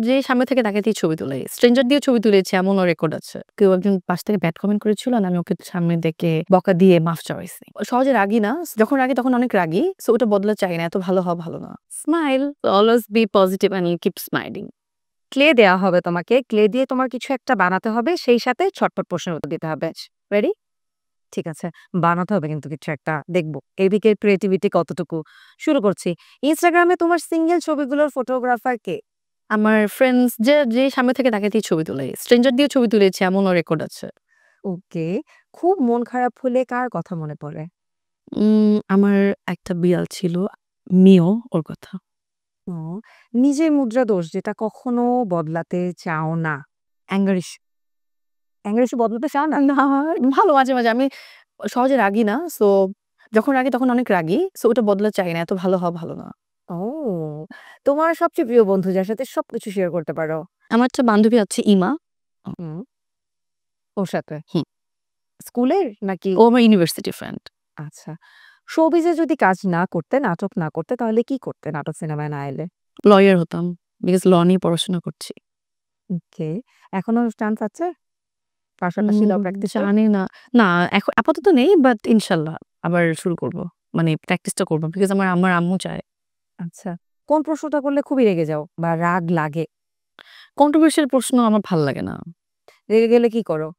যে সামনে থেকে তাকাতেই ছবি তুলে। স্ট্রেঞ্জার দিয়ে ছবি তুলেছি এমনও রেকর্ড আছে। কেউ একজন পাশ থেকে ব্যাড কমেন্ট করেছিল আর আমি ওকে সামনে দেখে বকা দিয়ে মাফ চাওয়াইছি। সহজে রাগি না। যখন রাগি তখন অনেক রাগি। সো ওটা বদলাতে চাই না। এত ভালো হওয়া ভালো না। Smile, always be positive and keep smiling. Clay দেয়া হবে তোমাকে। ক্লে দিয়ে তোমার কিছু একটা বানাতে হবে। সেই সাথে ছটপট প্রশ্নের উত্তর দিতে হবে। রেডি? ঠিক আছে। বানাতে হবে কিন্তু কিছু একটা। দেখব এদিকের ক্রিয়েটিভিটি কতটুকু। শুরু করছি। ইনস্টাগ্রামে তোমার সিঙ্গেল ছবিগুলোর ফটোগ্রাফার কে? আমার ফ্রেন্ডস যে সামনে থেকে তাকাতেই ছবি তুলে। স্ট্রেঞ্জার দিয়ে ছবি তুলেছি এমনও রেকর্ড আছে। ওকে। খুব মন খারাপ হলে কার কথা মনে পড়ে? আমার একটা বিড়াল ছিল, মিও, ওর কথা। ও, নিজের মুদ্রা দোষ যেটা কখনো বদলাতে চাও না। Anger issue. অ্যাঙ্গার ইস্যু বদলাতে চাও না? না, ভালো মাঝে, মাঝে আমি সহজে রাগি না। সো যখন রাগি তখন অনেক রাগি। সো ওটা বদলাতে চাই না। এত ভালো হওয়া ভালো না। ও, তোমার সবচেয়ে প্রিয় বন্ধু যার সাথে সবকিছু শেয়ার করতে পারো? আমার একটা বান্ধবী আছে ইমা। হুম, ওর সাথে? হুম। স্কুলের নাকি? ও আমার ইউনিভার্সিটি ফ্রেন্ড। আচ্ছা। শোবিজে যদি কাজ না করতে, নাটক না করতে তাহলে কি করতে নাটক সিনেমায় না এলে? লয়ার হতাম। বিকজ ল নিয়ে পড়াশোনা করছি। ওকে। এখনো চান্স আছে? পাশাপাশি ল প্র্যাকটিসে? জানি না। না, এখন আপাতত নেই, বাট ইনশাল্লাহ আবার শুরু করব। মানে প্র্যাকটিসটা করব। বিকজ আমার আম্মু চায়। আচ্ছা। কোন প্রশ্নটা করলে খুবই রেগে যাও বা রাগ লাগে? কন্ট্রোভার্সিয়াল প্রশ্ন আমার ভাল লাগে না। রেগে গেলে কি করো?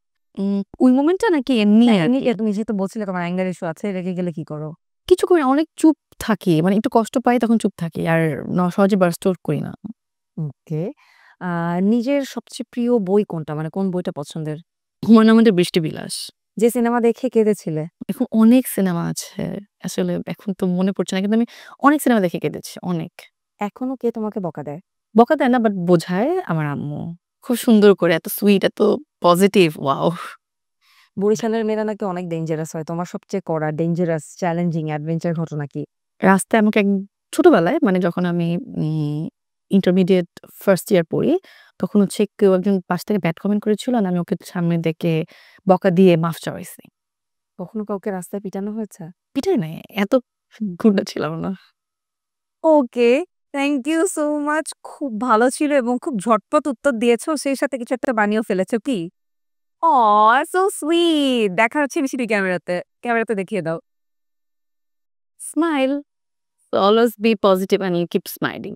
ওই মোমেন্টটা নাকি এমনি না, আরকি? এমনিতে তুমি যেহেতু বলছিলে তোমার অ্যাঙ্গার ইস্যু আছে, রেগে গেলে কি করো? কিছু করি না, অনেক চুপ থাকি। মানে একটু কষ্ট পাই তখন চুপ থাকি। আর সহজে বার্স্ট আউট করি না। ওকে। আ নিজের সবচেয়ে প্রিয় বই কোনটা? মানে কোন বইটা পছন্দের? হুমায়ূন আহমেদের 'বৃষ্টি বিলাস'। যে সিনেমা দেখে কেঁদেছিলে? এখন অনেক সিনেমা আছে। আসলে এখন তো মনে পড়ছে না। কিন্তু আমি অনেক সিনেমা দেখে কেঁদেছি, অনেক। এখনো কে তোমাকে বকা দেয়? বকা দেয় না, বাট বোঝায় আমার আম্মু। খুব সুন্দর করে, এত সুইট, এত পজিটিভ, ওয়াও! বরিশালের মেয়েরা নাকি অনেক ডেঞ্জারাস হয়। তোমার সবচেয়ে কড়া ডেঞ্জারাস চ্যালেঞ্জিং অ্যাডভেঞ্চার ঘটনা কি? রাস্তায় আমাকে ছোটবেলায়, মানে যখন আমি ইন্টারমিডিয়েট ফার্স্ট ইয়ার পড়ি, তখন হচ্ছে কেউ একজন পাশ থেকে ব্যাড কমেন্ট করেছিল আর আমি ওকে সামনে দেখে বকা দিয়ে মাফ চাওয়াইছি। কখনো কাউকে রাস্তায় পিটানো হয়েছে? পিটাই নাই, এত গুন্ডা ছিলাম না। ওকে, থ্যাংক ইউ সো মাচ। খুব ভালো ছিল এবং খুব ঝটপট উত্তর দিয়েছো। সেই সাথে কিছু একটা বানিয়েও ফেলেছো কি? অহ, সো সুইট। দেখা হচ্ছে মিষ্টি ক্যামেরাতে। ক্যামেরাতে দেখিয়ে দাও। Smile, always be positive and keep smiling.